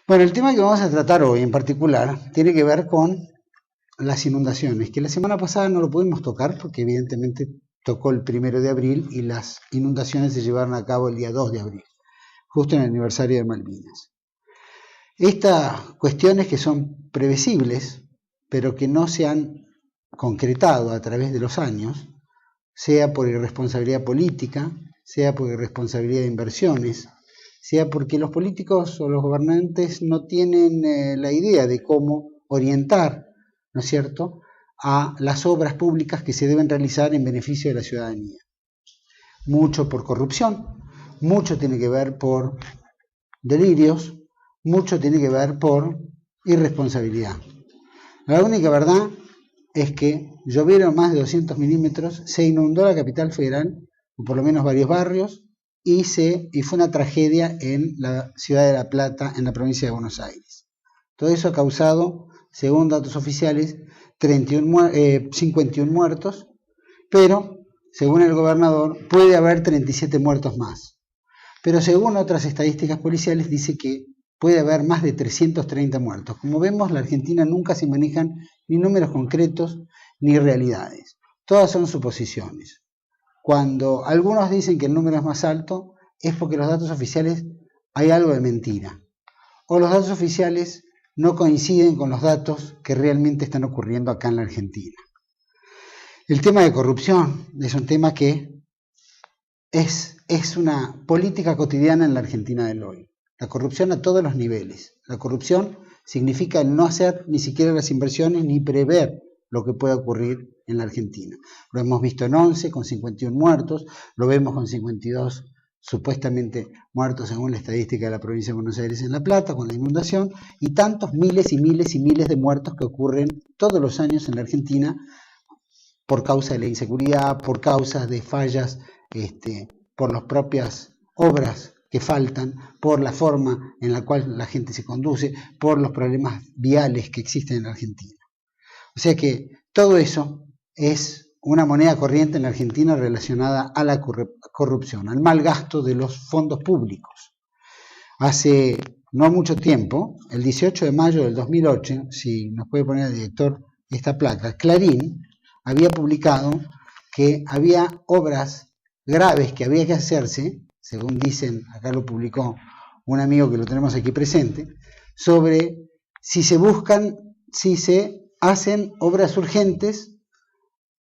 Bueno, el tema que vamos a tratar hoy en particular tiene que ver con las inundaciones, que la semana pasada no lo pudimos tocar porque evidentemente tocó el 1 de abril y las inundaciones se llevaron a cabo el día 2 de abril, justo en el aniversario de Malvinas. Estas cuestiones que son previsibles, pero que no se han concretado a través de los años, sea por irresponsabilidad política, sea por irresponsabilidad de inversiones, sea porque los políticos o los gobernantes no tienen la idea de cómo orientar, ¿no es cierto?, a las obras públicas que se deben realizar en beneficio de la ciudadanía. Mucho por corrupción, mucho tiene que ver por delirios, mucho tiene que ver por irresponsabilidad. La única verdad es que llovieron más de 200 milímetros, se inundó la capital federal, o por lo menos varios barrios, y fue una tragedia en la ciudad de La Plata, en la provincia de Buenos Aires. Todo eso ha causado, según datos oficiales, 51 muertos, pero, según el gobernador, puede haber 37 muertos más. Pero según otras estadísticas policiales, dice que puede haber más de 330 muertos. Como vemos, la Argentina nunca se manejan ni números concretos ni realidades. Todas son suposiciones. Cuando algunos dicen que el número es más alto, es porque los datos oficiales hay algo de mentira. O los datos oficiales no coinciden con los datos que realmente están ocurriendo acá en la Argentina. El tema de corrupción es un tema que es una política cotidiana en la Argentina del hoy. La corrupción a todos los niveles. La corrupción significa el no hacer ni siquiera las inversiones ni prever lo que pueda ocurrir en la Argentina. Lo hemos visto en 11 con 51 muertos, lo vemos con 52 supuestamente muertos según la estadística de la provincia de Buenos Aires en La Plata, con la inundación, y tantos miles y miles y miles de muertos que ocurren todos los años en la Argentina por causa de la inseguridad, por causas de fallas, por las propias obras que faltan, por la forma en la cual la gente se conduce, por los problemas viales que existen en la Argentina. O sea que todo eso es una moneda corriente en la Argentina relacionada a la corrupción, al mal gasto de los fondos públicos. Hace no mucho tiempo, el 18 de mayo del 2008, si nos puede poner el director esta placa, Clarín había publicado que había obras graves que había que hacerse, según dicen, acá lo publicó un amigo que lo tenemos aquí presente, sobre si se hacen obras urgentes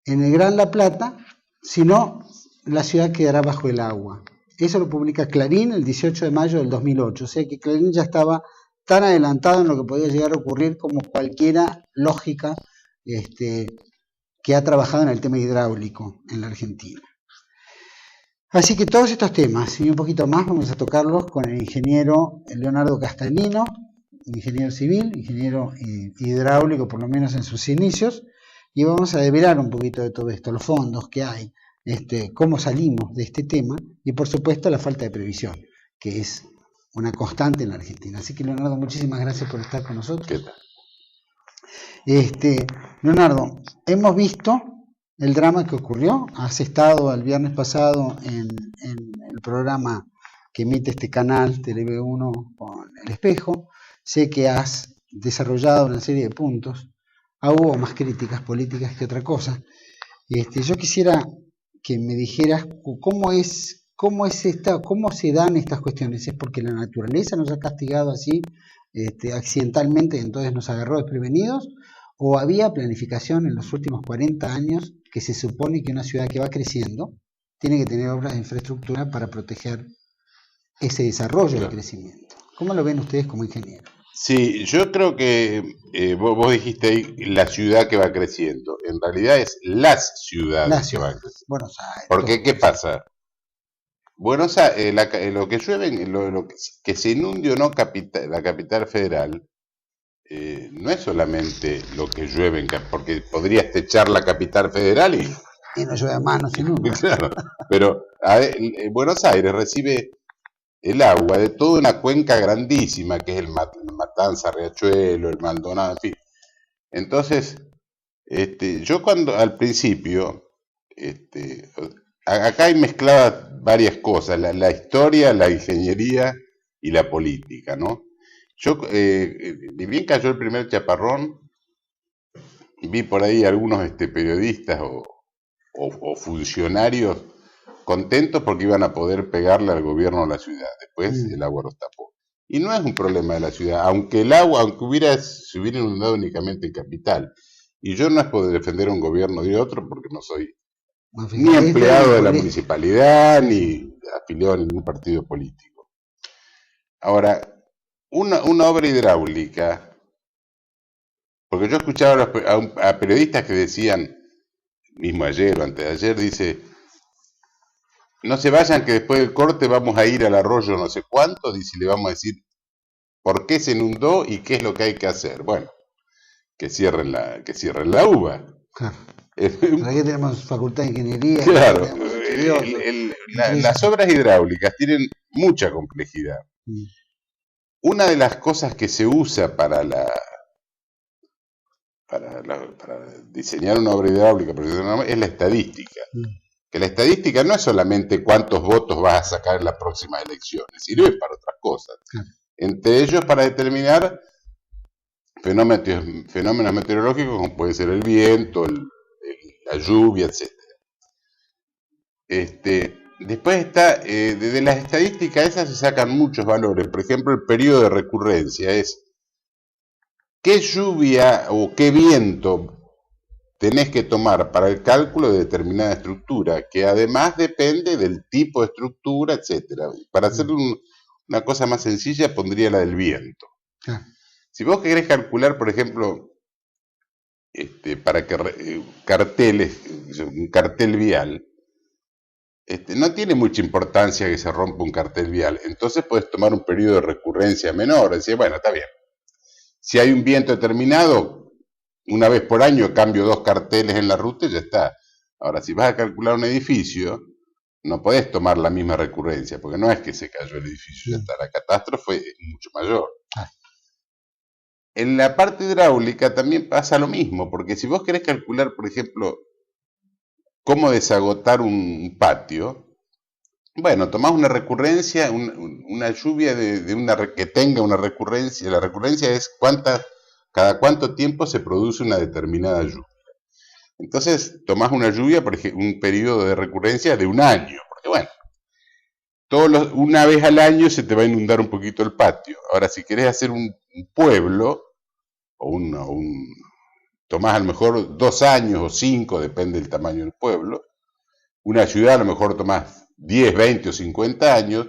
en el Gran La Plata, si no, la ciudad quedará bajo el agua. Eso lo publica Clarín el 18 de mayo del 2008, o sea que Clarín ya estaba tan adelantado en lo que podía llegar a ocurrir como cualquiera lógica que ha trabajado en el tema hidráulico en la Argentina. Así que todos estos temas y un poquito más vamos a tocarlos con el ingeniero Leonardo Castagnino, ingeniero civil, ingeniero hidráulico por lo menos en sus inicios, y vamos a develar un poquito de todo esto, los fondos que hay, cómo salimos de este tema y por supuesto la falta de previsión, que es una constante en la Argentina. Así que Leonardo, muchísimas gracias por estar con nosotros. ¿Qué tal? Leonardo, hemos visto el drama que ocurrió. Has estado el viernes pasado en el programa que emite este canal TV1 con El Espejo. Sé que has desarrollado una serie de puntos. Hubo más críticas políticas que otra cosa. Yo quisiera que me dijeras cómo se dan estas cuestiones. ¿Es porque la naturaleza nos ha castigado así accidentalmente, entonces nos agarró desprevenidos? ¿O había planificación en los últimos 40 años que se supone que una ciudad que va creciendo tiene que tener obras de infraestructura para proteger ese desarrollo del crecimiento? ¿Cómo lo ven ustedes como ingenieros? Sí, yo creo que vos dijiste ahí la ciudad que va creciendo. En realidad es las ciudades que van creciendo. Buenos Aires. Porque, ¿qué pasa? Buenos Aires, lo que llueve, que se inunde o no la capital federal, no es solamente lo que llueve, porque podrías techar la capital federal y no llueve más, no se inunda. Claro, pero Buenos Aires recibe el agua de toda una cuenca grandísima, que es el Matanza, Riachuelo, el Maldonado, en fin. Entonces, yo al principio, acá hay mezcladas varias cosas, la historia, la ingeniería y la política, ¿no? Yo, ni bien cayó el primer chaparrón, vi por ahí algunos periodistas o funcionarios contentos porque iban a poder pegarle al gobierno de la ciudad. Después el agua los tapó. Y no es un problema de la ciudad, aunque el agua, se hubiera inundado únicamente en Capital. Y yo no es por defender a un gobierno de otro, porque no soy ni empleado de la municipalidad, ni afiliado a ningún partido político. Ahora, una obra hidráulica, porque yo escuchaba a periodistas que decían, mismo ayer o antes de ayer, dice, no se vayan que después del corte vamos a ir al arroyo no sé cuánto, y si le vamos a decir por qué se inundó y qué es lo que hay que hacer. Bueno, que cierren la uva. Claro. ¿Para qué tenemos facultad de ingeniería? Claro, las obras hidráulicas tienen mucha complejidad. Una de las cosas que se usa para diseñar una obra hidráulica es la estadística. Que la estadística no es solamente cuántos votos vas a sacar en las próximas elecciones, sirve para otras cosas. Entre ellos para determinar fenómenos meteorológicos como puede ser el viento, la lluvia, etc. Después está, de las estadísticas esas se sacan muchos valores. Por ejemplo, el periodo de recurrencia es qué lluvia o qué viento tenés que tomar para el cálculo de determinada estructura, que además depende del tipo de estructura, etcétera. Para hacer una cosa más sencilla, pondría la del viento. Si vos querés calcular, por ejemplo, para que carteles, un cartel vial, no tiene mucha importancia que se rompa un cartel vial. Entonces puedes tomar un periodo de recurrencia menor. Decir, bueno, está bien. Si hay un viento determinado, una vez por año cambio 2 carteles en la ruta y ya está. Ahora, si vas a calcular un edificio, no podés tomar la misma recurrencia, porque no es que se cayó el edificio, ya está. La catástrofe es mucho mayor. En la parte hidráulica también pasa lo mismo, porque si vos querés calcular, por ejemplo, cómo desagotar un patio, bueno, tomás una recurrencia, una lluvia que tenga una recurrencia. La recurrencia es cada cuánto tiempo se produce una determinada lluvia. Entonces tomás una lluvia, por ejemplo, un periodo de recurrencia de un año, porque bueno, una vez al año se te va a inundar un poquito el patio. Ahora, si querés hacer un pueblo, tomás a lo mejor 2 años o 5, depende del tamaño del pueblo. Una ciudad a lo mejor tomás 10, 20 o 50 años,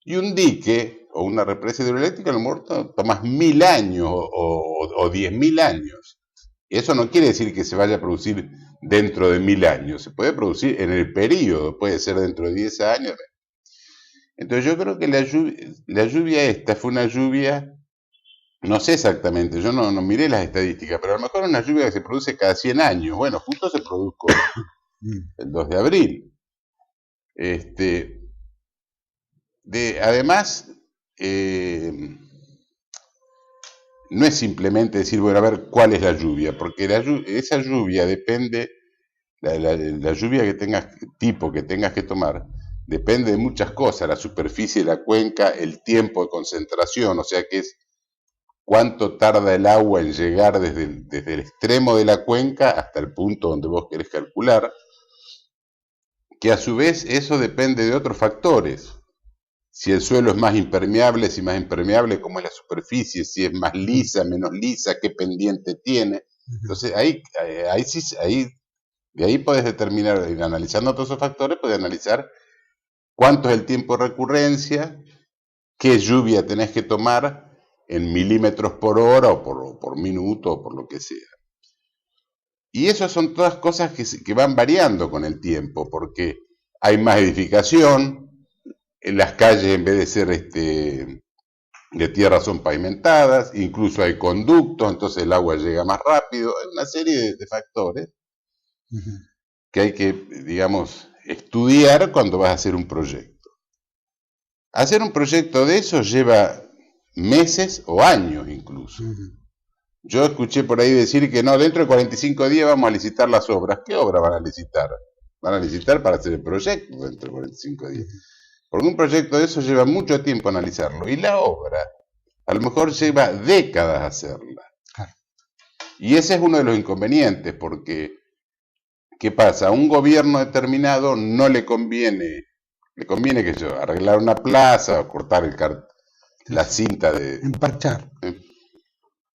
y un dique o una represa hidroeléctrica a lo mejor tomás 1000 años o 10.000 años. Eso no quiere decir que se vaya a producir dentro de 1000 años, se puede producir en el periodo, puede ser dentro de 10 años. Entonces yo creo que la lluvia esta fue una lluvia, no sé exactamente, yo no miré las estadísticas, pero a lo mejor una lluvia que se produce cada 100 años. Bueno, justo se produjo el 2 de abril. Además, no es simplemente decir, bueno, a ver cuál es la lluvia, porque esa lluvia depende, la lluvia que tengas que tomar, depende de muchas cosas, la superficie de la cuenca, el tiempo de concentración, o sea que es cuánto tarda el agua en llegar desde el extremo de la cuenca hasta el punto donde vos querés calcular, que a su vez eso depende de otros factores. Si el suelo es más impermeable, si más impermeable, cómo es la superficie, si es más lisa, menos lisa, qué pendiente tiene. Entonces de ahí podés determinar, analizando todos esos factores, podés analizar cuánto es el tiempo de recurrencia, qué lluvia tenés que tomar en milímetros por hora o por minuto o por lo que sea. Y eso son todas cosas que van variando con el tiempo, porque hay más edificación, en las calles en vez de ser de tierra son pavimentadas, incluso hay conductos, entonces el agua llega más rápido, hay una serie de factores que hay que, digamos, estudiar cuando vas a hacer un proyecto. Hacer un proyecto de eso lleva meses o años incluso. Yo escuché por ahí decir que no, dentro de 45 días vamos a licitar las obras. ¿Qué obra van a licitar? Van a licitar para hacer el proyecto dentro de 45 días. Porque un proyecto de eso lleva mucho tiempo analizarlo. Y la obra, a lo mejor lleva décadas hacerla. Claro. Y ese es uno de los inconvenientes, porque, ¿qué pasa? A un gobierno determinado no le conviene que yo arreglar una plaza o cortar la cinta de Emparchar.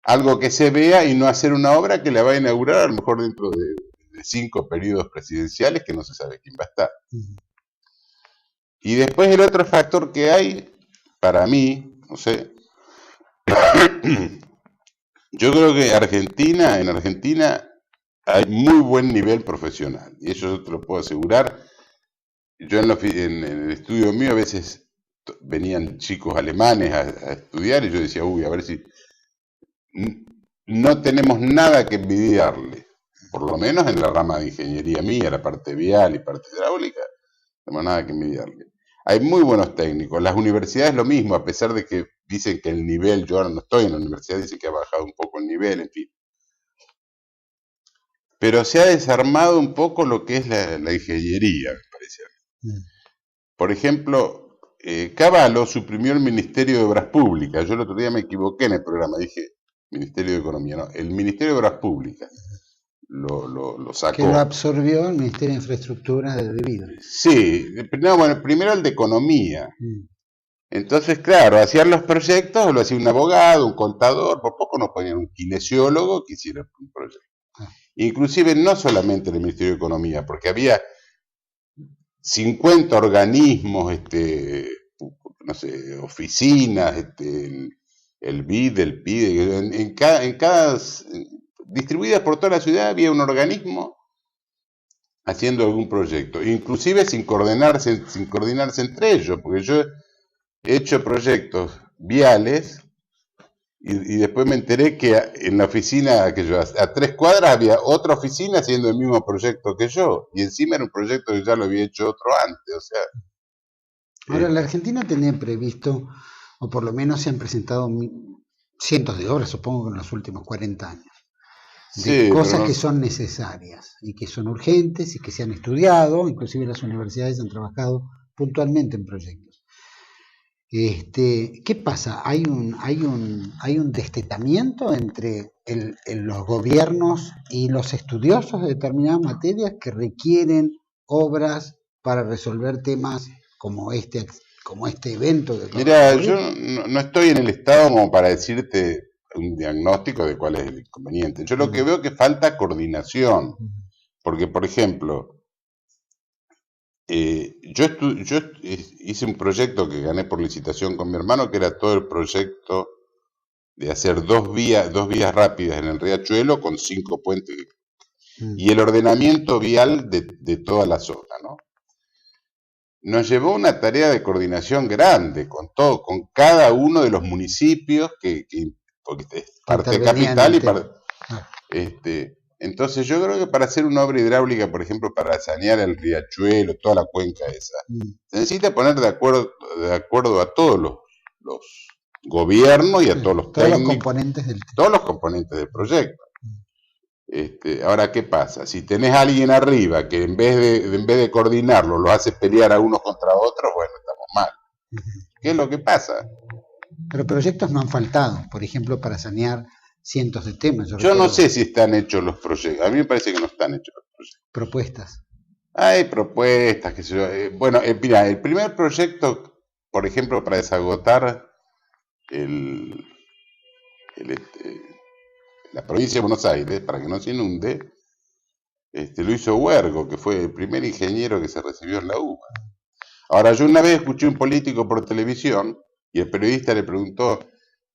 algo que se vea y no hacer una obra que la va a inaugurar a lo mejor dentro de 5 periodos presidenciales que no se sabe quién va a estar. Y después el otro factor que hay, para mí, no sé, yo creo que en Argentina hay muy buen nivel profesional, y eso yo te lo puedo asegurar. Yo en el estudio mío a veces venían chicos alemanes a estudiar y yo decía, uy, a ver si no tenemos nada que envidiarle, por lo menos en la rama de ingeniería mía, la parte vial y parte hidráulica, no tenemos nada que envidiarle. Hay muy buenos técnicos, las universidades lo mismo, a pesar de que dicen que el nivel, yo ahora no estoy en la universidad, dicen que ha bajado un poco el nivel, en fin. Pero se ha desarmado un poco lo que es la ingeniería, me parece. Por ejemplo, Cavallo suprimió el Ministerio de Obras Públicas. Yo el otro día me equivoqué en el programa, dije Ministerio de Economía, no, el Ministerio de Obras Públicas lo sacó. Que lo absorbió el Ministerio de Infraestructura de debido. Sí, no, bueno, primero el de Economía. Entonces, claro, hacían los proyectos, lo hacía un abogado, un contador, por poco nos ponían un kinesiólogo que hiciera un proyecto. Inclusive no solamente en el Ministerio de Economía, porque había 50 organismos, no sé, oficinas, el BID, el PIDE, en cada distribuidas por toda la ciudad había un organismo haciendo algún proyecto, inclusive sin coordinarse entre ellos, porque yo he hecho proyectos viales y después me enteré que en la oficina que yo a 3 cuadras había otra oficina haciendo el mismo proyecto que yo, y encima era un proyecto que ya lo había hecho otro antes, o sea. Ahora, la Argentina tenía previsto, o por lo menos se han presentado cientos de obras, supongo que en los últimos 40 años, de cosas que son necesarias y que son urgentes y que se han estudiado, inclusive las universidades han trabajado puntualmente en proyectos. ¿Qué pasa? ¿Hay un destetamiento entre los gobiernos y los estudiosos de determinadas materias que requieren obras para resolver temas como este evento? Mira, yo no estoy en el estado como para decirte un diagnóstico de cuál es el inconveniente. Yo lo que veo es que falta coordinación, porque, por ejemplo, yo hice un proyecto que gané por licitación con mi hermano, que era todo el proyecto de hacer dos vías rápidas en el Riachuelo con 5 puentes y el ordenamiento vial de toda la zona, ¿no? Nos llevó una tarea de coordinación grande con cada uno de los municipios porque es parte capital y parte. Entonces yo creo que para hacer una obra hidráulica, por ejemplo, para sanear el Riachuelo, toda la cuenca esa, se necesita poner de acuerdo a todos los gobiernos y a todos los técnicos, todos los componentes del proyecto. Ahora, ¿qué pasa? Si tenés a alguien arriba que en vez de coordinarlo, lo hace pelear a unos contra otros, bueno, estamos mal. ¿Qué es lo que pasa? Pero proyectos no han faltado, por ejemplo, para sanear cientos de temas. Yo no sé si están hechos los proyectos. A mí me parece que no están hechos los proyectos. Propuestas. Hay propuestas, qué sé yo. Bueno, mira, el primer proyecto, por ejemplo, para desagotar la provincia de Buenos Aires, para que no se inunde, lo hizo Huergo, que fue el primer ingeniero que se recibió en la UBA. Ahora, yo una vez escuché un político por televisión y el periodista le preguntó,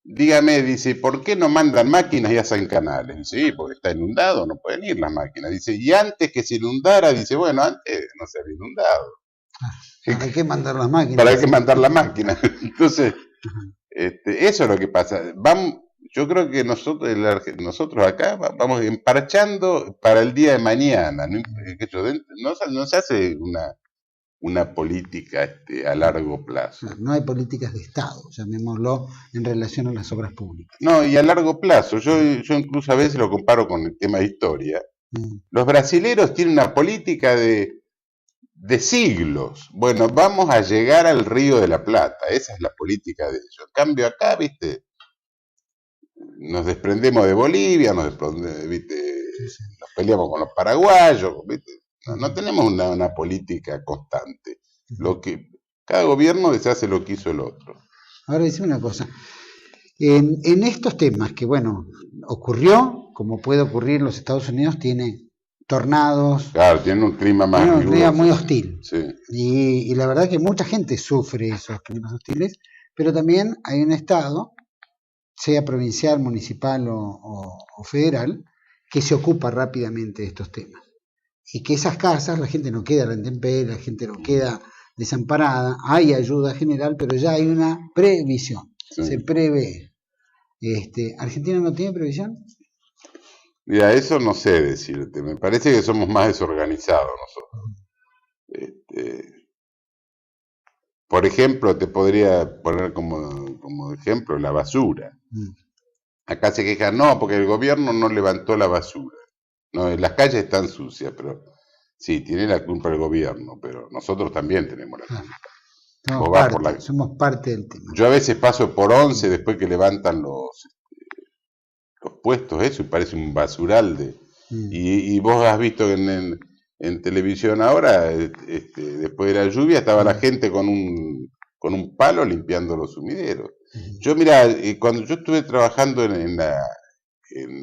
dígame, dice, ¿por qué no mandan máquinas y hacen canales? Dice, sí, porque está inundado, no pueden ir las máquinas. Dice, y antes que se inundara, dice, bueno, antes no se había inundado. ¿Para qué mandar las máquinas? ¿Para qué mandar las máquinas? Entonces, eso es lo que pasa. Yo creo que nosotros acá vamos emparchando para el día de mañana. No se hace una política a largo plazo. No hay políticas de Estado, llamémoslo, en relación a las obras públicas. No, y a largo plazo. Yo incluso a veces lo comparo con el tema de historia. Los brasileros tienen una política de siglos. Bueno, vamos a llegar al Río de la Plata. Esa es la política de ellos. En cambio acá, viste, nos desprendemos de Bolivia, ¿viste? Nos peleamos con los paraguayos, ¿viste? No tenemos una política constante. Cada gobierno deshace lo que hizo el otro. Ahora decime una cosa. En estos temas que, bueno, ocurrió, como puede ocurrir en los Estados Unidos, tiene tornados. Claro, tiene un clima más un clima muy hostil. Sí. Y la verdad que mucha gente sufre esos climas hostiles, pero también hay un Estado, sea provincial, municipal o federal, que se ocupa rápidamente de estos temas. Y que esas casas, la gente no queda a la intemperie, la gente no queda desamparada, hay ayuda general, pero ya hay una previsión, sí. Se prevé. ¿Argentina no tiene previsión? Mira, eso no sé decirte, me parece que somos más desorganizados nosotros. Por ejemplo, te podría poner como ejemplo la basura. Acá se quejan, no, porque el gobierno no levantó la basura. No, las calles están sucias, pero sí, tiene la culpa el gobierno, pero nosotros también tenemos la culpa. Somos parte del tema. Yo a veces paso por 11 después que levantan los puestos, eso, y parece un basural y vos has visto en televisión ahora, después de la lluvia, estaba la gente con un palo limpiando los sumideros. Yo, mira, cuando yo estuve trabajando en la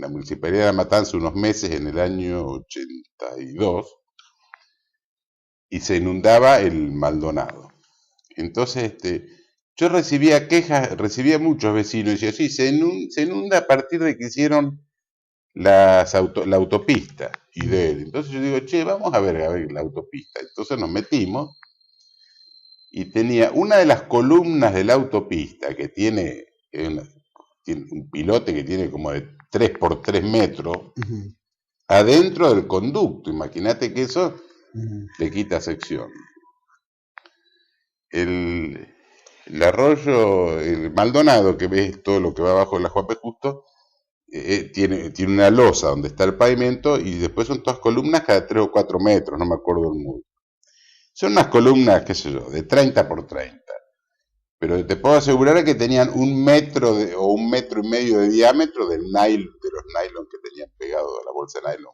Municipalidad de La Matanza unos meses en el año 82, y se inundaba el Maldonado. Entonces, yo recibía quejas, recibía muchos vecinos, y decía, sí, se inunda a partir de que hicieron la autopista. Entonces yo digo, che, vamos a ver la autopista. Entonces nos metimos, y tenía una de las columnas de la autopista, que tiene un pilote que tiene como de 3 por 3 metros, adentro del conducto. Imagínate que eso le quita sección. El arroyo, el Maldonado, que ves todo lo que va abajo de la Juan P. Justo, tiene una losa donde está el pavimento, y después son todas columnas cada 3 o 4 metros, no me acuerdo el número. Son unas columnas, qué sé yo, de 30 por 30. Pero te puedo asegurar que tenían 1 metro o 1,5 metros de diámetro de los nylon que tenían pegado a la bolsa de nylon.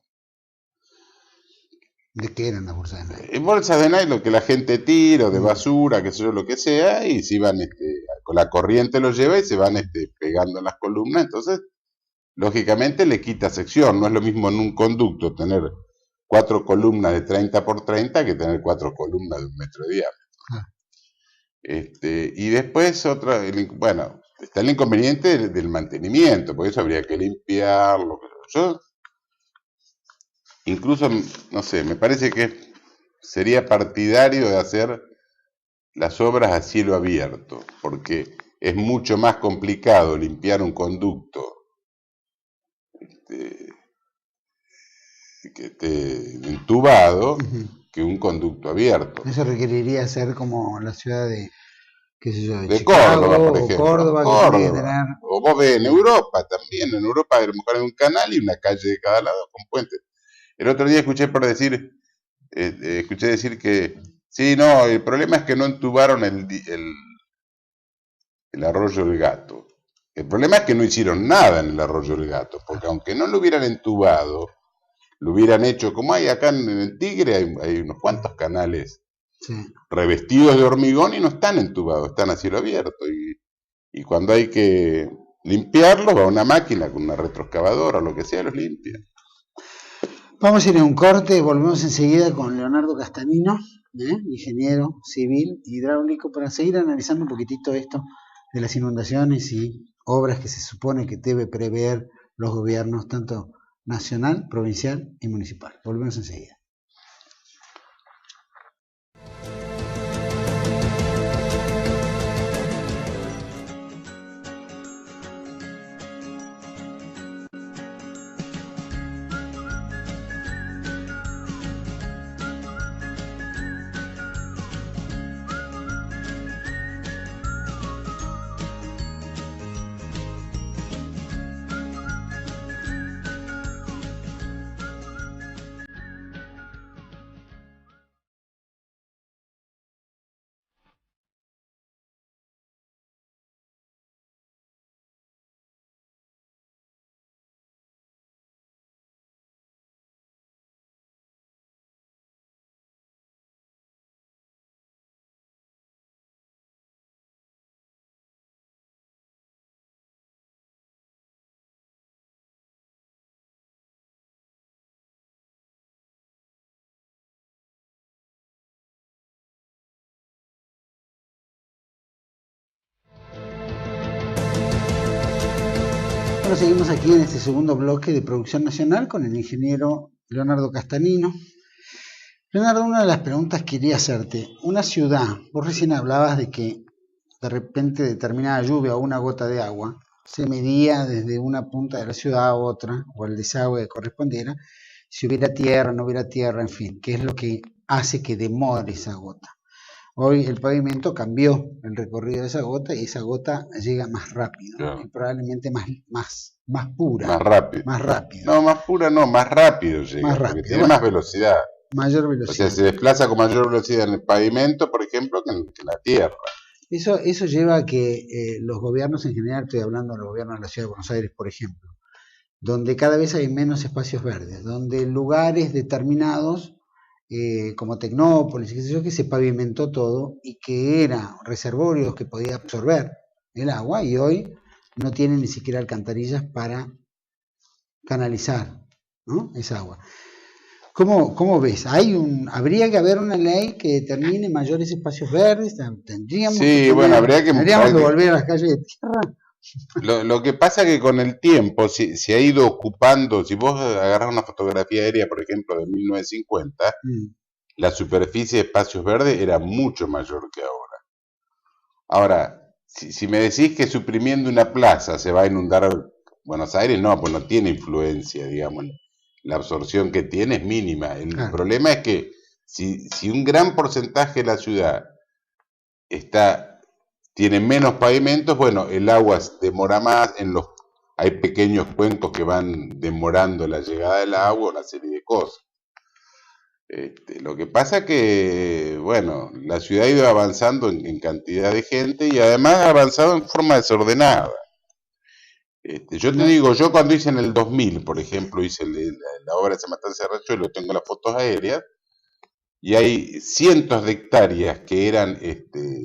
¿De qué eran las bolsas de nylon? Bolsas de nylon que la gente tira, de basura, qué sé yo, lo que sea, y se iban, con la corriente los lleva y se van pegando en las columnas. Entonces, lógicamente le quita sección. No es lo mismo en un conducto tener 4 columnas de 30 por 30 que tener 4 columnas de 1 metro de diámetro. Y después bueno, está el inconveniente del mantenimiento, por eso habría que limpiarlo. Yo, incluso, no sé, me parece que sería partidario de hacer las obras a cielo abierto, porque es mucho más complicado limpiar un conducto que esté entubado que un conducto abierto. Eso requeriría ser como la ciudad de, qué sé yo, de Chicago, Córdoba, por ejemplo. Córdoba, que tiene que tener... O vos ves en Europa también, en Europa a lo mejor hay un canal y una calle de cada lado con puentes. El otro día escuché decir que sí, no, el problema es que no entubaron el arroyo del Gato. El problema es que no hicieron nada en el arroyo del Gato, porque aunque no lo hubieran entubado, lo hubieran hecho como hay acá en el Tigre, hay unos cuantos canales revestidos de hormigón y no están entubados, están a cielo abierto. Y cuando hay que limpiarlos, va una máquina con una retroexcavadora o lo que sea, los limpia. Vamos a ir a un corte, volvemos enseguida con Leonardo Castanino, ingeniero civil hidráulico, para seguir analizando un poquitito esto de las inundaciones y obras que se supone que debe prever los gobiernos, tanto nacional, provincial y municipal. Volvemos enseguida. nosotros seguimos aquí en este segundo bloque de Producción Nacional con el ingeniero Leonardo Castanino. Leonardo, una de las preguntas que quería hacerte, una ciudad, vos recién hablabas de que de repente determinada lluvia o una gota de agua se medía desde una punta de la ciudad a otra, o el desagüe que correspondiera, si hubiera tierra, no hubiera tierra, en fin, qué es lo que hace que demore esa gota. Hoy el pavimento cambió el recorrido de esa gota y esa gota llega más rápido, Claro. y probablemente más pura, Más rápido. más rápido, No, más pura no, más rápido llega, más porque rápido. tiene Bueno, más velocidad. mayor O velocidad. sea, se desplaza con mayor velocidad en el pavimento, por ejemplo, que en la tierra. Eso lleva a que los gobiernos en general, estoy hablando del gobierno de la Ciudad de Buenos Aires, por ejemplo, donde cada vez hay menos espacios verdes, donde lugares determinados, como Tecnópolis, qué sé yo, que se pavimentó todo y que eran reservorios que podía absorber el agua y hoy no tienen ni siquiera alcantarillas para canalizar, ¿no?, esa agua. ¿Cómo ves? ¿Habría que haber una ley que determine mayores espacios verdes? ¿Tendríamos Sí, bueno, habría que volver a las calles de tierra? Lo que pasa que con el tiempo se ha ido ocupando, si vos agarrás una fotografía aérea, por ejemplo, de 1950, la superficie de espacios verdes era mucho mayor que ahora. Ahora, si me decís que suprimiendo una plaza se va a inundar Buenos Aires, no, pues no tiene influencia, digamos. La absorción que tiene es mínima. El problema es que si un gran porcentaje de la ciudad tiene menos pavimentos, bueno, el agua demora más, hay pequeños cuencos que van demorando la llegada del agua, una serie de cosas. Lo que pasa que, bueno, la ciudad ha ido avanzando en cantidad de gente y además ha avanzado en forma desordenada. Yo te digo, yo cuando hice en el 2000, por ejemplo, hice la obra de San Matanza de Riachuelo, tengo las fotos aéreas, y hay cientos de hectáreas que eran de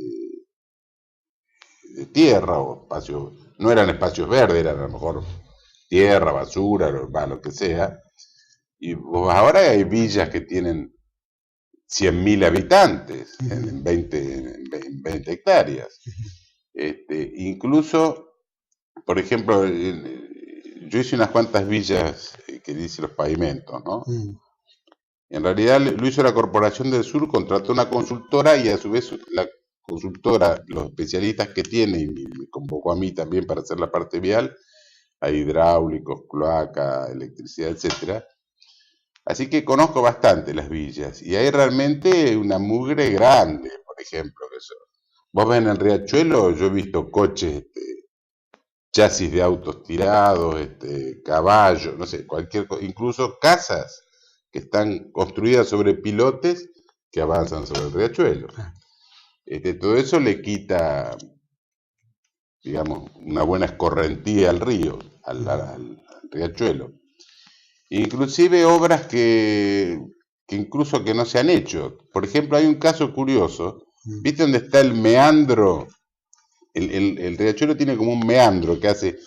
tierra o espacios, no eran espacios verdes, eran a lo mejor tierra, basura, lo que sea. Y ahora hay villas que tienen 100.000 habitantes en 20 hectáreas. Incluso, por ejemplo, yo hice unas cuantas villas que dice los pavimentos, ¿no? En realidad lo hizo la Corporación del Sur, contrató una consultora y a su vez la consultora, los especialistas que tiene, y me convocó a mí también para hacer la parte vial, a hidráulicos, cloaca, electricidad, etcétera. Así que conozco bastante las villas y hay realmente una mugre grande, por ejemplo. Vos ves en el Riachuelo, yo he visto coches, chasis de autos tirados, caballos, no sé, cualquier cosa, incluso casas que están construidas sobre pilotes que avanzan sobre el Riachuelo. Todo eso le quita, digamos, una buena escorrentía al río, al Riachuelo. Inclusive obras que incluso que no se han hecho. Por ejemplo, hay un caso curioso. ¿Viste dónde está el meandro? El Riachuelo tiene como un meandro que hace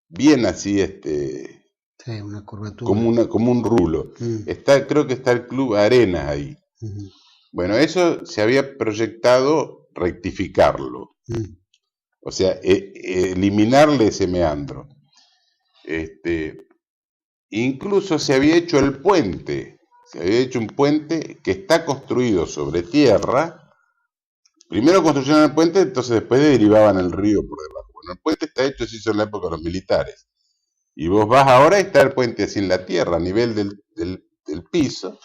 bien así, sí, una curvatura. como un rulo. Creo que está el Club Arenas ahí. Bueno, eso se había proyectado rectificarlo. O sea, eliminarle ese meandro. Incluso se había hecho el puente. Se había hecho un puente que está construido sobre tierra. Primero construyeron el puente, entonces después derivaban el río por debajo. Bueno, el puente está hecho, se hizo en la época de los militares. Y vos vas ahora y está el puente así en la tierra, a nivel del piso.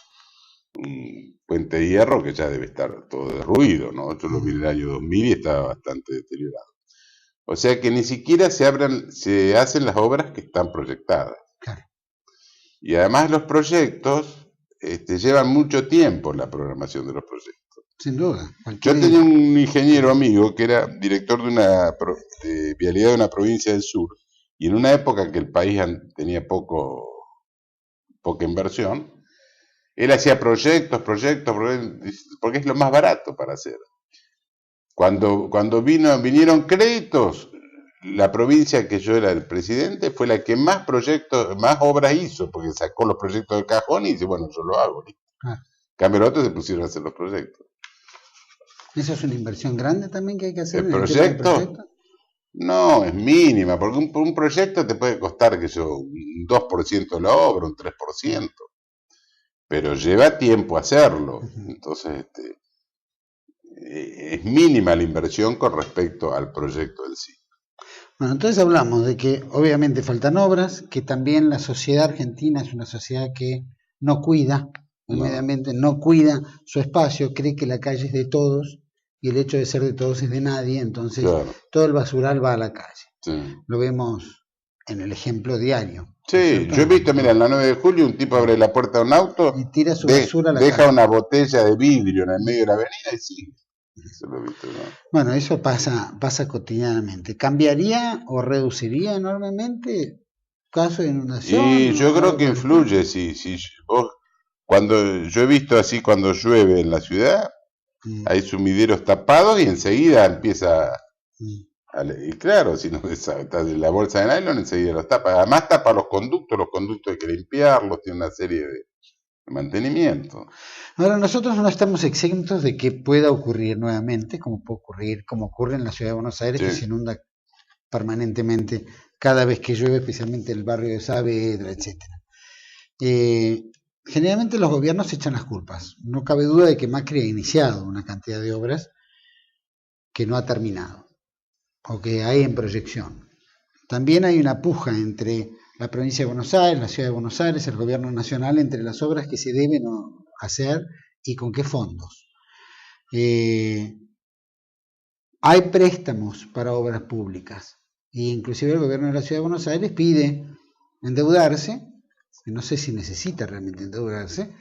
Un puente de hierro que ya debe estar todo derruido, ¿no? Yo lo vi en el año 2000 y estaba bastante deteriorado. O sea que ni siquiera se hacen las obras que están proyectadas. Claro. Y además los proyectos llevan mucho tiempo en la programación de los proyectos. Sin duda. Yo tenía un ingeniero amigo que era director de vialidad de una provincia del sur, y en una época en que el país tenía poca inversión, él hacía proyectos, porque es lo más barato para hacer. Cuando vinieron créditos, la provincia que yo era el presidente fue la que más obras hizo, porque sacó los proyectos del cajón y dice, bueno, yo lo hago. Cambio, los otros se pusieron a hacer los proyectos. ¿Eso es una inversión grande también que hay que hacer? ¿El proyecto? No, es mínima, porque un proyecto te puede costar, que yo, un 2% de la obra, un 3%, pero lleva tiempo hacerlo. Entonces, es mínima la inversión con respecto al proyecto en sí. Bueno, entonces hablamos de que obviamente faltan obras, que también la sociedad argentina es una sociedad que no cuida el medio ambiente, no cuida su espacio, cree que la calle es de todos y el hecho de ser de todos es de nadie, entonces todo el basural va a la calle. Sí. Lo vemos en el ejemplo diario. Sí, yo he visto, mira, en la 9 de julio un tipo abre la puerta de un auto y tira su basura a la deja calle. una botella de vidrio en el medio de la avenida y sigue. Eso lo he visto, ¿no? Bueno, eso pasa cotidianamente. ¿Cambiaría o reduciría enormemente caso de inundación? Y yo creo que influye, si vos, cuando yo he visto así cuando llueve en la ciudad, hay sumideros tapados y enseguida empieza y claro, si no está la bolsa de nylon enseguida los tapa. Además tapa los conductos hay que limpiarlos, tiene una serie de mantenimiento. Ahora, nosotros no estamos exentos de que pueda ocurrir nuevamente, como puede ocurrir, como ocurre en la ciudad de Buenos Aires, que se inunda permanentemente cada vez que llueve, especialmente el barrio de Saavedra, etc. Generalmente los gobiernos echan las culpas. No cabe duda de que Macri ha iniciado una cantidad de obras que no ha terminado, o que hay en proyección. También hay una puja entre la provincia de Buenos Aires, la ciudad de Buenos Aires, el gobierno nacional, entre las obras que se deben hacer y con qué fondos. Hay préstamos para obras públicas, e inclusive el gobierno de la ciudad de Buenos Aires pide endeudarse, que no sé si necesita realmente endeudarse,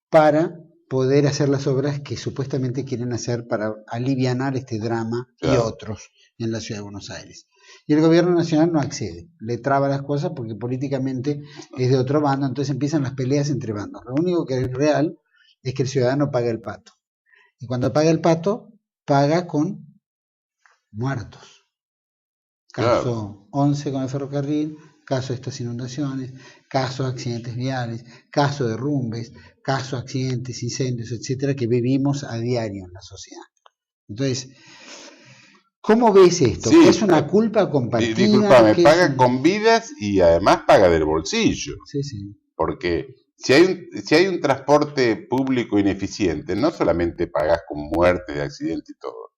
para poder hacer las obras que supuestamente quieren hacer para alivianar este drama y otros en la ciudad de Buenos Aires. Y el gobierno nacional no accede, le traba las cosas porque políticamente es de otro bando, entonces empiezan las peleas entre bandos. Lo único que es real es que el ciudadano paga el pato. Y cuando paga el pato, paga con muertos. Caso 11 con el ferrocarril, caso de estas inundaciones, caso de accidentes viales, caso de derrumbes, caso de accidentes, incendios, etcétera, que vivimos a diario en la sociedad. Entonces, ¿cómo ves esto? Sí, ¿Es una culpa compartida? Disculpame, paga con vidas y además paga del bolsillo. Sí, sí. Porque si hay un transporte público ineficiente, no solamente pagás con muertes de accidente y todo,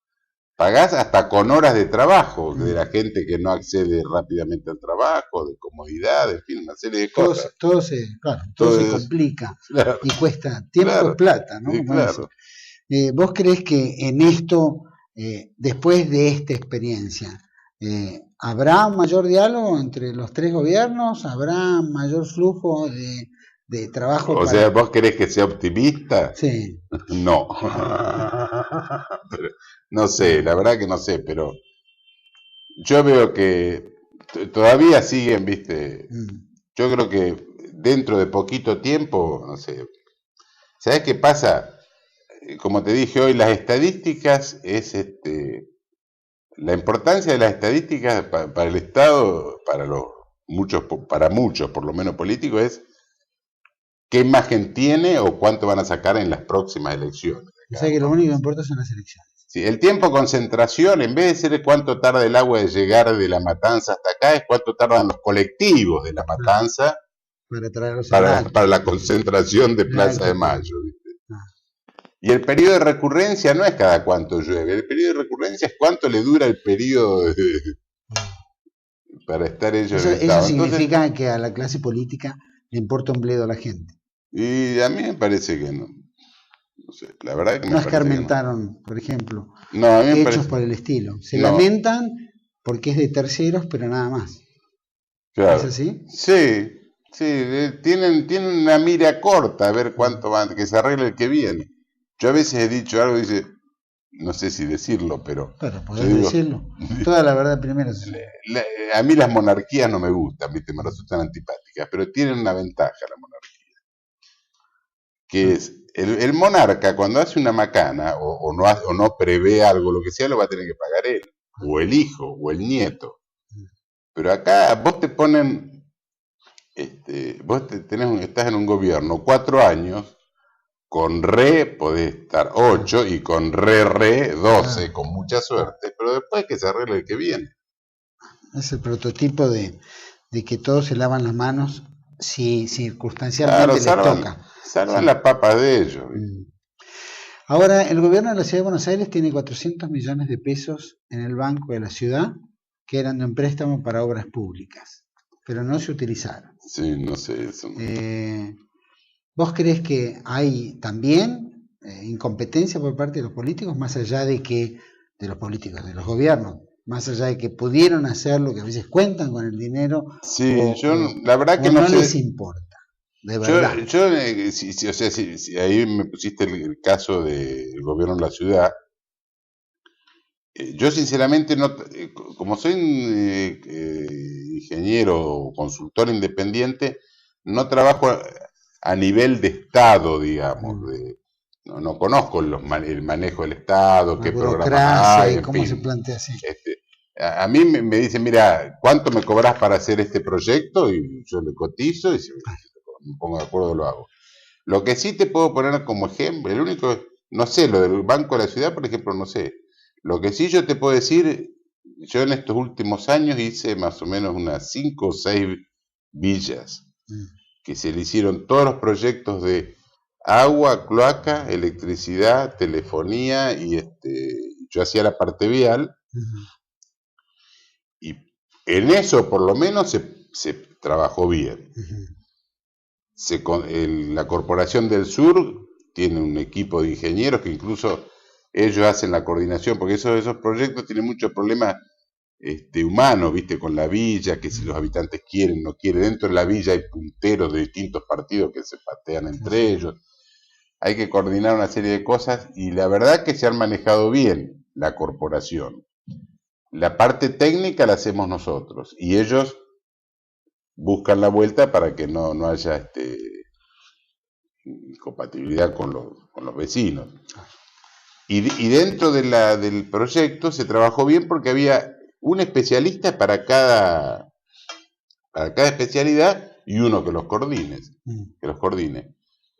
pagás hasta con horas de trabajo de la gente que no accede rápidamente al trabajo, de comodidad, en fin, una serie de cosas. Todo se complica y cuesta tiempo y plata, ¿no? Sí, claro. ¿Vos crees que en esto, después de esta experiencia, habrá un mayor diálogo entre los tres gobiernos? ¿Habrá mayor flujo de trabajo? O sea, ¿vos querés que sea optimista? Sí. No. Pero, no sé, la verdad que no sé, pero yo veo que todavía siguen, viste. Yo creo que dentro de poquito tiempo, no sé. ¿Sabés qué pasa? Como te dije hoy, las estadísticas es la importancia de las estadísticas para el Estado, para muchos, por lo menos políticos, es qué imagen tiene o cuánto van a sacar en las próximas elecciones. O sea que lo único que importa son las elecciones. Sí, el tiempo de concentración, en vez de ser cuánto tarda el agua de llegar de la Matanza hasta acá, es cuánto tardan los colectivos de la Matanza para la concentración de Plaza de Mayo. ¿Viste? Y el periodo de recurrencia no es cada cuánto llueve, el periodo de recurrencia es cuánto le dura el periodo para estar ellos en Eso significa que a la clase política le importa un bledo a la gente. Y a mí me parece que no. No sé, la verdad que me parece escarmentaron, que no. Por ejemplo, no, a mí me hechos parece... por el estilo. Se lamentan porque es de terceros, pero nada más. Claro. ¿Es así? Sí, tienen una mira corta a ver cuánto van, que se arregle el que viene. Yo a veces he dicho algo, dice, no sé si decirlo, pero podés decirlo. Toda la verdad primero. A mí las monarquías no me gustan, ¿viste? Me resultan antipáticas, pero tienen una ventaja la monarquía, que es el monarca cuando hace una macana o no prevé algo, lo que sea, lo va a tener que pagar él, o el hijo, o el nieto. Pero acá vos te ponen, estás en un gobierno 4 años, con re podés estar 8 y con re 12, con mucha suerte, pero después que se arregle el que viene. Es el prototipo de que todos se lavan las manos si circunstancialmente Claro, les toca. salvan Sí. las papas de ellos. Ahora, el gobierno de la Ciudad de Buenos Aires tiene 400 millones de pesos en el banco de la ciudad que eran de un préstamo para obras públicas, pero no se utilizaron. Sí, no sé eso. ¿Vos crees que hay también incompetencia por parte de los políticos, más allá de que, de los políticos, de los gobiernos, más allá de que pudieron hacerlo, que a veces cuentan con el dinero, Sí, yo la verdad que o no no sé. les importa, de verdad? O sea, si ahí me pusiste el caso del gobierno de la ciudad, yo sinceramente no, como soy ingeniero o consultor independiente, no trabajo a nivel de Estado, digamos, no conozco el manejo del Estado, La qué programas burocracia hay, y en cómo se fin. plantea así. A mí me dicen, mira, ¿cuánto me cobras para hacer este proyecto? Y yo le cotizo y si me pongo de acuerdo lo hago. Lo que sí te puedo poner como ejemplo, el único, no sé, lo del Banco de la Ciudad, por ejemplo, no sé. Lo que sí yo te puedo decir, yo en estos últimos años hice más o menos unas 5 o 6 villas, que se le hicieron todos los proyectos de agua, cloaca, electricidad, telefonía, y yo hacía la parte vial, y en eso por lo menos se trabajó bien. La Corporación del Sur tiene un equipo de ingenieros que incluso ellos hacen la coordinación, porque esos proyectos tienen muchos problemas humanos, ¿viste? Con la villa, que si los habitantes quieren, no quieren. Dentro de la villa hay punteros de distintos partidos que se patean entre ellos. Hay que coordinar una serie de cosas y la verdad que se han manejado bien la corporación. La parte técnica la hacemos nosotros y ellos buscan la vuelta para que no haya incompatibilidad con los vecinos. Y dentro del proyecto se trabajó bien porque había un especialista para cada especialidad y uno que los coordine.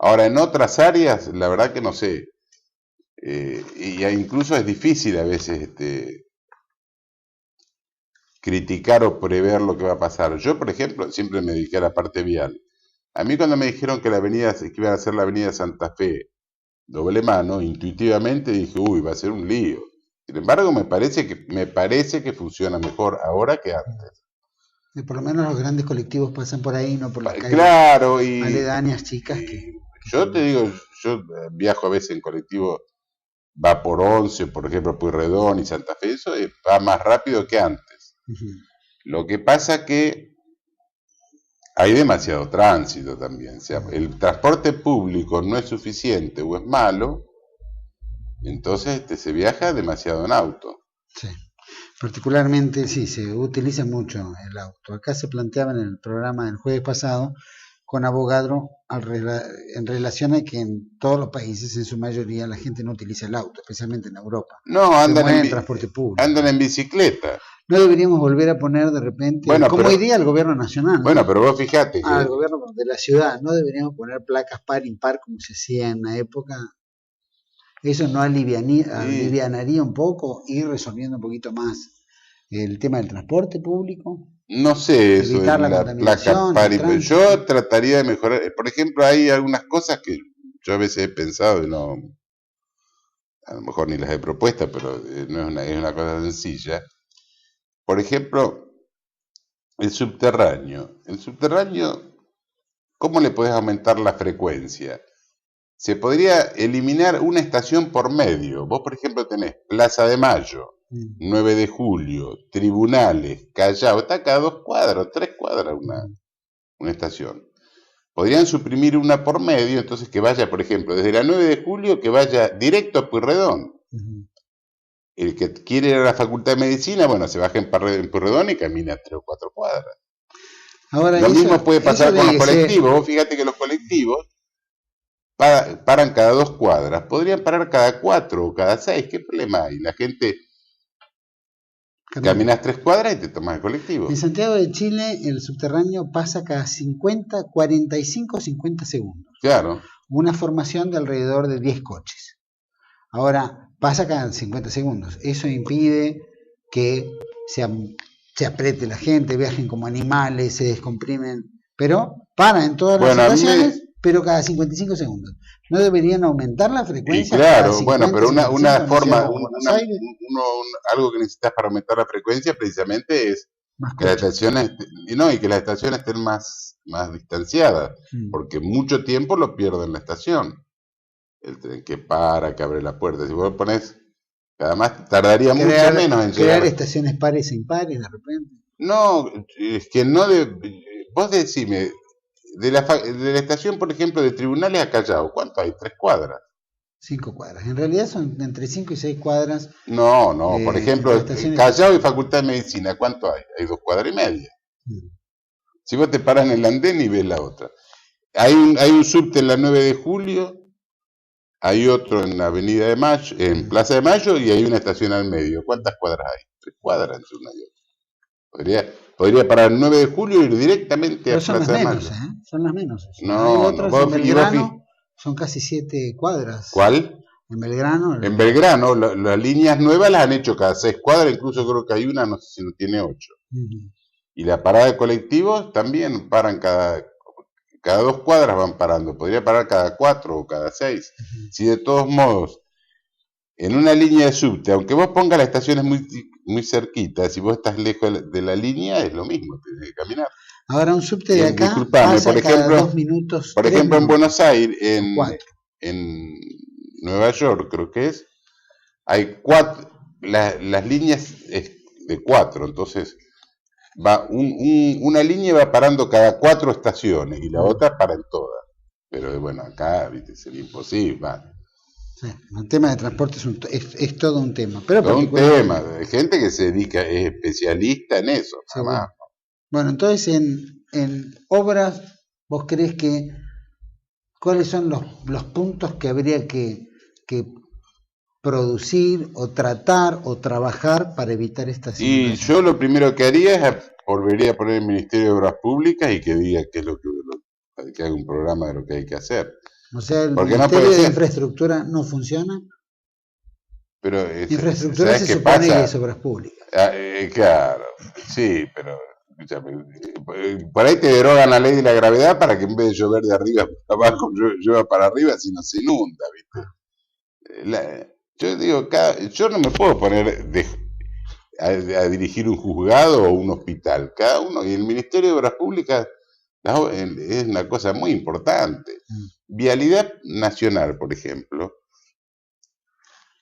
Ahora, en otras áreas, la verdad que no sé. Y incluso es difícil a veces criticar o prever lo que va a pasar. Yo, por ejemplo, siempre me dediqué a la parte vial. A mí cuando me dijeron que que iban a hacer la avenida Santa Fe doble mano, intuitivamente dije, uy, va a ser un lío. Sin embargo, me parece que funciona mejor ahora que antes. Y por lo menos los grandes colectivos pasan por ahí, no por las calles Claro, aledañas chicas. Yo te digo, yo viajo a veces en colectivo, va por 11, por ejemplo, Pueyrredón y Santa Fe, eso va más rápido que antes. Lo que pasa que hay demasiado tránsito también. O sea, el transporte público no es suficiente o es malo, entonces se viaja demasiado en auto. Sí. Particularmente, sí, se utiliza mucho el auto. Acá se planteaba en el programa del jueves pasado con Avogadro en relación a que en todos los países, en su mayoría, la gente no utiliza el auto, especialmente en Europa. No, andan en transporte público. Andan en bicicleta. No deberíamos volver a poner de repente, como hoy día el gobierno nacional, ¿no? Bueno, pero vos fijate que... el gobierno de la ciudad, no deberíamos poner placas par impar como se hacía en la época. Eso no alivianaría un poco, ir resolviendo un poquito más el tema del transporte público. No sé, evitar eso la contaminación, placa yo trataría de mejorar. Por ejemplo, hay algunas cosas que yo a veces he pensado y no, a lo mejor ni las he propuesto, pero no es una cosa sencilla. Por ejemplo, el subterráneo. El subterráneo, ¿cómo le podés aumentar la frecuencia? Se podría eliminar una estación por medio. Vos, por ejemplo, tenés Plaza de Mayo, 9 de Julio, Tribunales, Callao, está cada 2 cuadras, 3 cuadras una estación. Podrían suprimir una por medio, entonces que vaya, por ejemplo, desde la 9 de Julio, que vaya directo a Pueyrredón. El que quiere ir a la Facultad de Medicina, bueno, se baja en Pueyrredón y camina 3 o 4 cuadras. Ahora, lo mismo puede pasar con los colectivos. Vos fíjate que los colectivos paran cada 2 cuadras, podrían parar cada 4 o cada 6, ¿qué problema hay? La gente caminas 3 cuadras y te tomas el colectivo. En Santiago de Chile el subterráneo pasa cada 45 o 50 segundos. Claro. Una formación de alrededor de 10 coches. Ahora, pasa cada 50 segundos. Eso impide que sea se apriete la gente, viajen como animales, se descomprimen, pero para en todas las Bueno, estaciones, pero cada 55 segundos. ¿No deberían aumentar la y frecuencia cada claro, 50, bueno, pero una 55 en una ciudad forma, como Buenos Aires? algo que necesitas para aumentar la frecuencia precisamente es Más que las coche. estaciones, y no, y que las estaciones estén más distanciadas, Mm. porque mucho tiempo lo pierdo en la estación. El tren que para, que abre la puerta. Si vos pones, además tardaría mucho menos en Crear llegar. estaciones pares e impares de repente. No, es que no vos decime, de la estación, por ejemplo, de Tribunales a Callao, ¿cuánto hay? 3 cuadras. 5 cuadras. En realidad son entre 5 y 6 cuadras No, por ejemplo, entre estaciones. Callao y Facultad de Medicina, ¿cuánto hay? Hay 2 cuadras y media. Mm. Si vos te paras en el andén y ves la otra. Hay un subte en la 9 de Julio, hay otro en la Avenida de Mayo, en Plaza de Mayo, y hay una estación al medio. ¿Cuántas cuadras hay? 3 cuadras entre una y otra. Podría parar el 9 de Julio y ir directamente Pero a son las Plaza de menos, Mayo. son las menos. O sea, hay No, otras en vos, Belgrano, son casi 7 cuadras. ¿cuál? En Belgrano. En Belgrano, las líneas nuevas las han hecho cada 6 cuadras, incluso creo que hay una, no sé si no tiene 8. Y la parada de colectivos también paran cada 2 cuadras van parando, podría parar cada 4 o cada 6. Si de todos modos, en una línea de subte, aunque vos pongas las estaciones muy cerquita, si vos estás lejos de la línea, es lo mismo, tienes que caminar. Ahora un subte de acá Disculpame, pasa por cada ejemplo, 2 minutos, por 3 ejemplo en minutos, Buenos Aires, o 4. en Nueva York creo que hay 4, las líneas es de 4, entonces va una línea va parando cada 4 estaciones y la otra para en todas. Pero bueno, acá viste, sería imposible. Va. Sí, el tema de transporte es todo un tema. Pero Todo un tema, hay gente que se dedica, es especialista en eso, nada más. Bueno, entonces en obras, ¿vos crees que cuáles son los puntos que habría que producir o tratar o trabajar para evitar estas Y inundaciones? yo lo primero que haría es volvería a poner el Ministerio de Obras Públicas y que diga qué es que haga un programa de lo que hay que hacer. O sea, el Porque Ministerio no de Infraestructura no funciona. Pero Infraestructura ¿sabes se qué supone pasa? que es obras públicas. Claro, sí, pero escúchame, por ahí te derogan la ley de la gravedad para que en vez de llover de arriba para abajo, llueva para arriba, si no se inunda, ¿viste? Yo digo, yo no me puedo poner a dirigir un juzgado o un hospital, cada uno, y el Ministerio de Obras Públicas es una cosa muy importante. Vialidad Nacional, por ejemplo,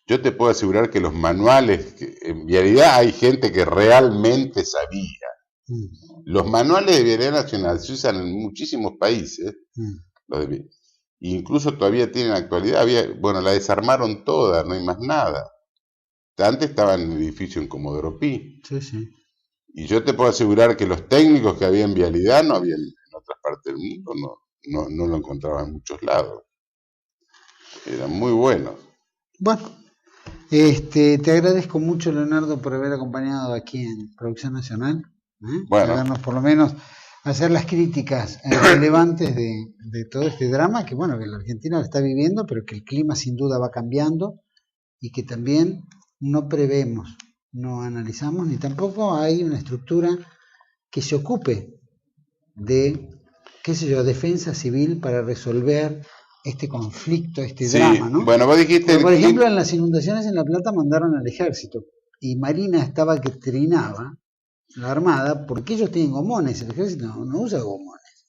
yo te puedo asegurar que los manuales, en vialidad hay gente que realmente sabía. Los manuales de vialidad nacional se usan en muchísimos países, incluso todavía tienen actualidad. Bueno, la desarmaron toda, no hay más nada. Antes estaba en el edificio en Comodoro Pi. Sí, sí. Y yo te puedo asegurar que los técnicos que había en vialidad no había en otras partes del mundo, no lo encontraba en muchos lados. Eran muy buenos. Bueno, te agradezco mucho, Leonardo, por haber acompañado aquí en Producción Nacional. Bueno. Darnos por lo menos hacer las críticas relevantes de todo este drama que, bueno, que la Argentina lo está viviendo, pero que el clima sin duda va cambiando y que también no prevemos, no analizamos, ni tampoco hay una estructura que se ocupe de, qué sé yo, defensa civil para resolver este conflicto, drama, ¿no? Bueno, vos dijiste... Porque, por ejemplo, en las inundaciones en La Plata mandaron al ejército y Marina estaba que trinaba la Armada porque ellos tienen gomones, el ejército no usa gomones.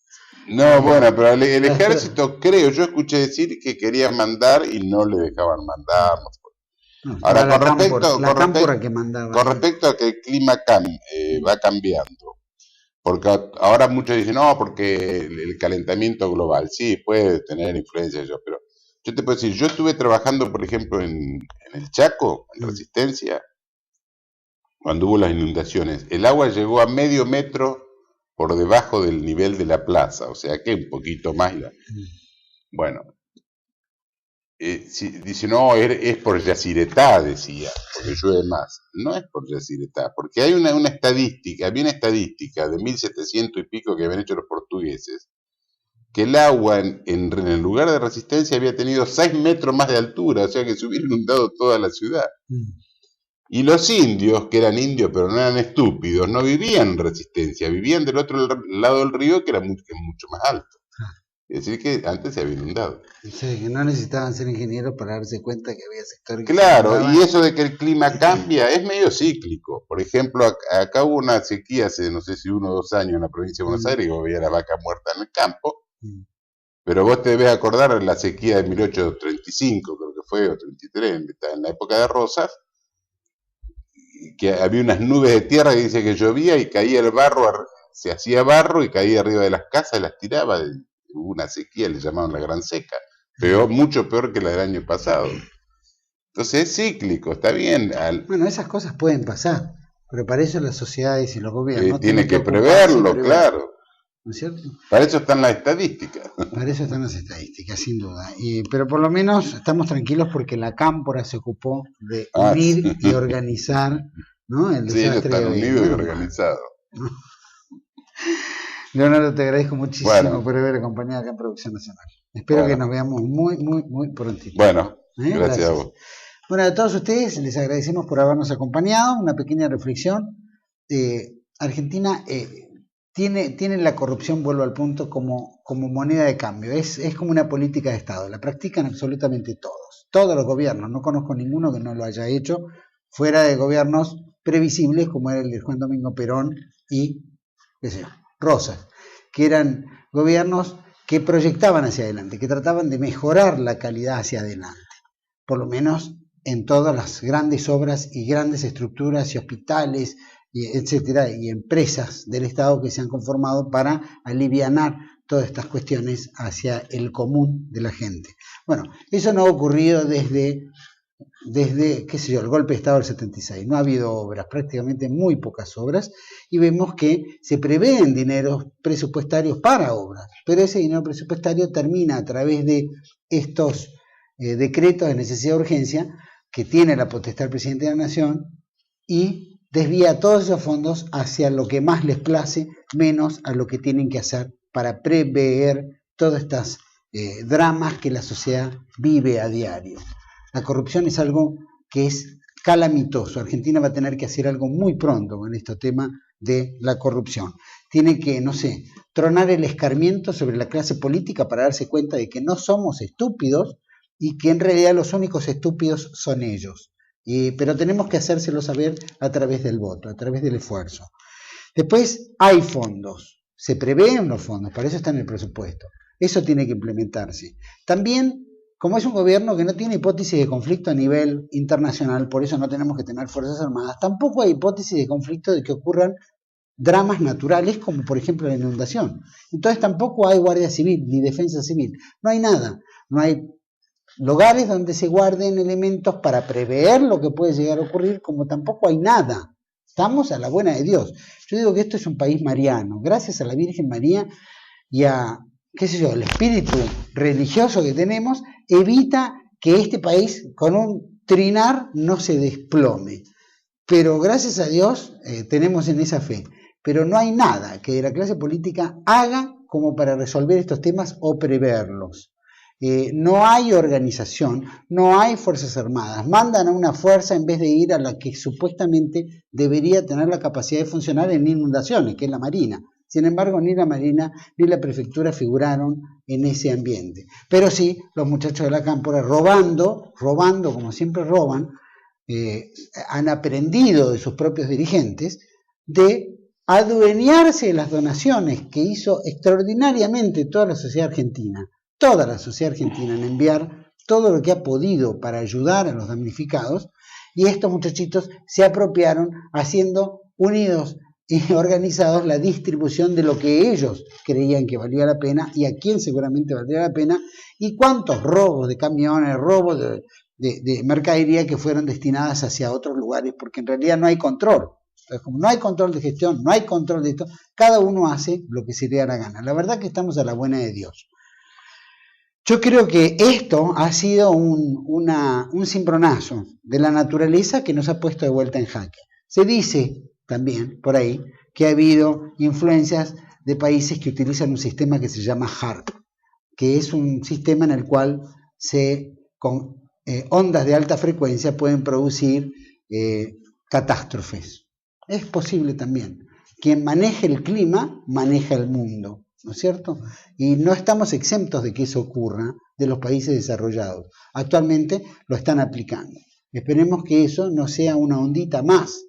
No, bueno, pero el ejército, yo escuché decir que quería mandar y no le dejaban mandar. Ahora, con respecto a que el clima va cambiando, porque ahora muchos dicen, no, porque el calentamiento global, sí, puede tener influencia yo, pero yo te puedo decir, yo estuve trabajando, por ejemplo, en el Chaco, en Resistencia, cuando hubo las inundaciones. El agua llegó a medio metro por debajo del nivel de la plaza, o sea que un poquito más. Bueno, dice, no, es por Yacyretá, decía, porque llueve más. No es por Yacyretá, porque hay una estadística, había una estadística de 1700 y pico que habían hecho los portugueses, que el agua en el lugar de Resistencia había tenido 6 metros más de altura, o sea que se hubiera inundado toda la ciudad. Y los indios, que eran indios pero no eran estúpidos, no vivían en Resistencia, vivían del otro lado del río, que era mucho más alto. Es decir, que antes se había inundado. Sí, que no necesitaban ser ingenieros para darse cuenta que había sectores que Claro, se y eso de que el clima cambia es medio cíclico. Por ejemplo, acá hubo una sequía hace, no sé si 1 o 2 años en la provincia de Buenos Aires, y vos veías las vacas muertas en el campo, pero vos te debes acordar de la sequía de 1835, creo que fue, o 33, en la época de Rosas, que había unas nubes de tierra que dice que llovía y caía el barro, se hacía barro y caía arriba de las casas y las tiraba. Hubo una sequía, le llamaban la Gran Seca, mucho peor que la del año pasado. Entonces es cíclico, está bien. Bueno, esas cosas pueden pasar, pero para eso las sociedades y los gobiernos tienen que preverlo, claro. ¿No es cierto? Para eso están las estadísticas. Para eso están las estadísticas, sin duda. Pero por lo menos estamos tranquilos porque la Cámpora se ocupó de unir y organizar, ¿no? El desastre. Sí, ellos están unidos y organizados. Leonardo, te agradezco muchísimo por haber acompañado acá en Producción Nacional. Espero que nos veamos muy prontito. Bueno, gracias a vos. Bueno, a todos ustedes les agradecemos por habernos acompañado. Una pequeña reflexión. Argentina tiene la corrupción, vuelvo al punto, como moneda de cambio. Es como una política de Estado. La practican absolutamente todos. Todos los gobiernos. No conozco ninguno que no lo haya hecho, fuera de gobiernos previsibles como era el de Juan Domingo Perón y, qué sé yo, Rosas, que eran gobiernos que proyectaban hacia adelante, que trataban de mejorar la calidad hacia adelante, por lo menos en todas las grandes obras y grandes estructuras y hospitales, etcétera, y empresas del Estado que se han conformado para alivianar todas estas cuestiones hacia el común de la gente. Bueno, eso no ha ocurrido desde qué sé yo, el golpe de Estado del 76. No ha habido obras, prácticamente muy pocas obras, y vemos que se prevén dineros presupuestarios para obras, pero ese dinero presupuestario termina a través de estos decretos de necesidad de urgencia que tiene la potestad el presidente de la Nación y desvía todos esos fondos hacia lo que más les place, menos a lo que tienen que hacer para prever todas estas dramas que la sociedad vive a diario. La corrupción es algo que es calamitoso. Argentina va a tener que hacer algo muy pronto con este tema de la corrupción. Tiene que, no sé, tronar el escarmiento sobre la clase política para darse cuenta de que no somos estúpidos y que en realidad los únicos estúpidos son ellos. Pero tenemos que hacérselo saber a través del voto, a través del esfuerzo. Después hay fondos, se prevén los fondos, para eso está en el presupuesto. Eso tiene que implementarse. También, como es un gobierno que no tiene hipótesis de conflicto a nivel internacional, por eso no tenemos que tener fuerzas armadas, tampoco hay hipótesis de conflicto de que ocurran dramas naturales, como por ejemplo la inundación. Entonces tampoco hay guardia civil ni defensa civil. No hay nada. No hay lugares donde se guarden elementos para prever lo que puede llegar a ocurrir, como tampoco hay nada. Estamos a la buena de Dios. Yo digo que esto es un país mariano. Gracias a la Virgen María y a, qué sé yo, el espíritu religioso que tenemos, evita que este país con un trinar no se desplome. Pero gracias a Dios tenemos en esa fe. Pero no hay nada que la clase política haga como para resolver estos temas o preverlos. No hay organización, no hay fuerzas armadas. Mandan a una fuerza en vez de ir a la que supuestamente debería tener la capacidad de funcionar en inundaciones, que es la Marina. Sin embargo, ni la Marina ni la Prefectura figuraron en ese ambiente. Pero sí, los muchachos de la Cámpora robando como siempre roban, han aprendido de sus propios dirigentes de adueñarse de las donaciones que hizo extraordinariamente toda la sociedad argentina en enviar todo lo que ha podido para ayudar a los damnificados, y estos muchachitos se apropiaron haciendo unidos y organizados la distribución de lo que ellos creían que valía la pena y a quién seguramente valdría la pena, y cuántos robos de camiones, robos de mercadería que fueron destinadas hacia otros lugares, porque en realidad no hay control. Entonces, como no hay control de gestión, no hay control de esto, cada uno hace lo que se le da la gana. La verdad que estamos a la buena de Dios. Yo creo que esto ha sido un cimbronazo de la naturaleza que nos ha puesto de vuelta en jaque. Se dice también por ahí que ha habido influencias de países que utilizan un sistema que se llama HAARP, que es un sistema en el cual con ondas de alta frecuencia pueden producir catástrofes. Es posible también. Quien maneje el clima, maneja el mundo, ¿no es cierto? Y no estamos exentos de que eso ocurra de los países desarrollados. Actualmente lo están aplicando. Esperemos que eso no sea una ondita más,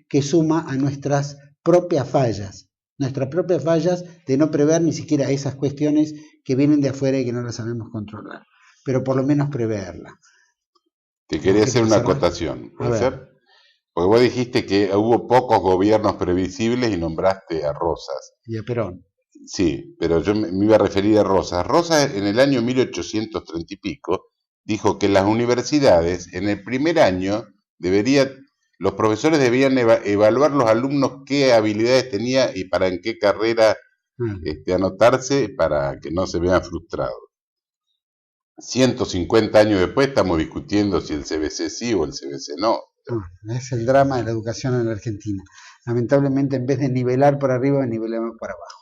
que suma a nuestras propias fallas de no prever ni siquiera esas cuestiones que vienen de afuera y que no las sabemos controlar, pero por lo menos preverlas. Te quería hacer una acotación, ¿puede ser? Porque vos dijiste que hubo pocos gobiernos previsibles y nombraste a Rosas. Y a Perón. Sí, pero yo me iba a referir a Rosas. Rosas en el año 1830 y pico dijo que las universidades en el primer año los profesores debían evaluar los alumnos qué habilidades tenía y para en qué carrera anotarse para que no se vean frustrados. 150 años después estamos discutiendo si el CBC sí o el CBC no. Es el drama de la educación en la Argentina. Lamentablemente, en vez de nivelar por arriba, nivelamos por abajo.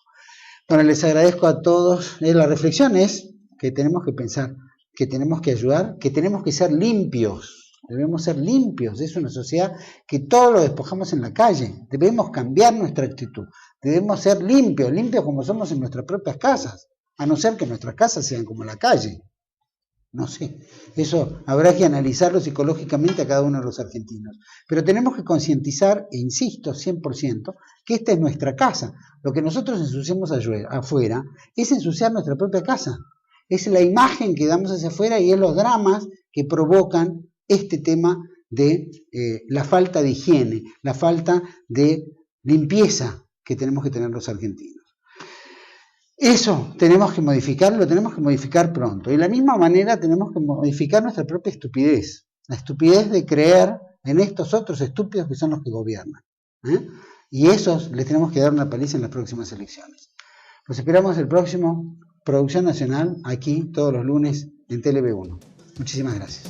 Bueno, les agradezco a todos. La reflexión es que tenemos que pensar, que tenemos que ayudar, que tenemos que ser limpios. Debemos ser limpios. Es una sociedad que todo lo despojamos en la calle. Debemos cambiar nuestra actitud. Debemos ser limpios como somos en nuestras propias casas, a no ser que nuestras casas sean como la calle. No sé, eso habrá que analizarlo psicológicamente a cada uno de los argentinos. Pero tenemos que concientizar, e insisto, 100%, que esta es nuestra casa. Lo que nosotros ensuciamos afuera es ensuciar nuestra propia casa. Es la imagen que damos hacia afuera y es los dramas que provocan este tema de la falta de higiene, la falta de limpieza que tenemos que tener los argentinos. Eso tenemos que modificarlo, lo tenemos que modificar pronto. Y de la misma manera tenemos que modificar nuestra propia estupidez. La estupidez de creer en estos otros estúpidos que son los que gobiernan. Y esos les tenemos que dar una paliza en las próximas elecciones. Los esperamos el próximo Producción Nacional, aquí todos los lunes en TLV1. Muchísimas gracias.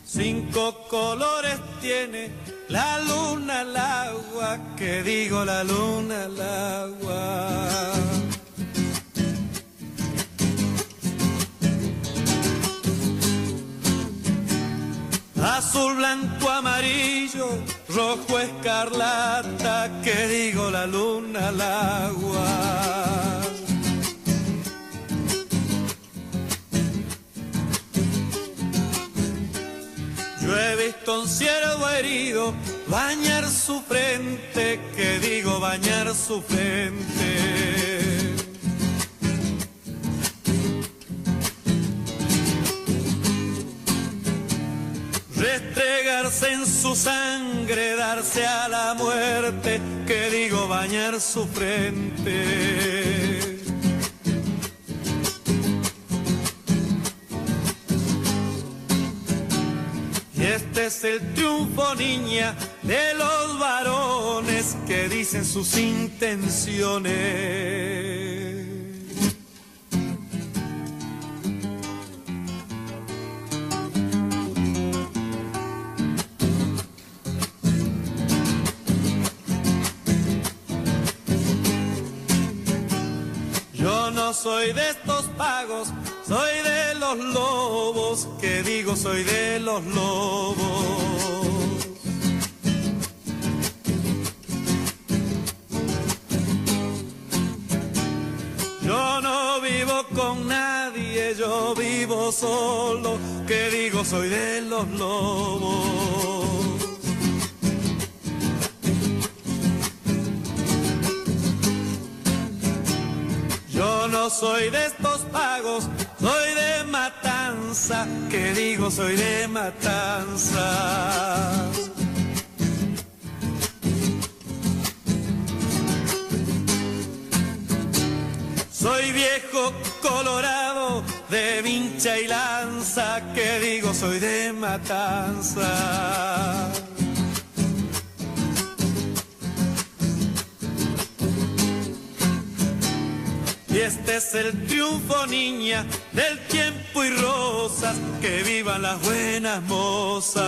Cinco colores tiene la luna al agua, que digo la luna al agua. Azul, blanco, amarillo, rojo, escarlata, que digo la luna al agua. Yo he visto un ciervo herido bañar su frente, que digo bañar su frente. Restregarse en su sangre, darse a la muerte, que digo bañar su frente. Este es el triunfo, niña, de los varones que dicen sus intenciones. Yo no soy de estos pagos, soy de los lobos, que digo soy de los lobos. Yo no vivo con nadie, yo vivo solo, que digo soy de los lobos. Yo no soy de estos pagos, soy de matanza, que digo soy de matanza. Soy viejo colorado de vincha y lanza, que digo soy de matanza. Y este es el triunfo, niña, del tiempo y rosas, que vivan las buenas mozas.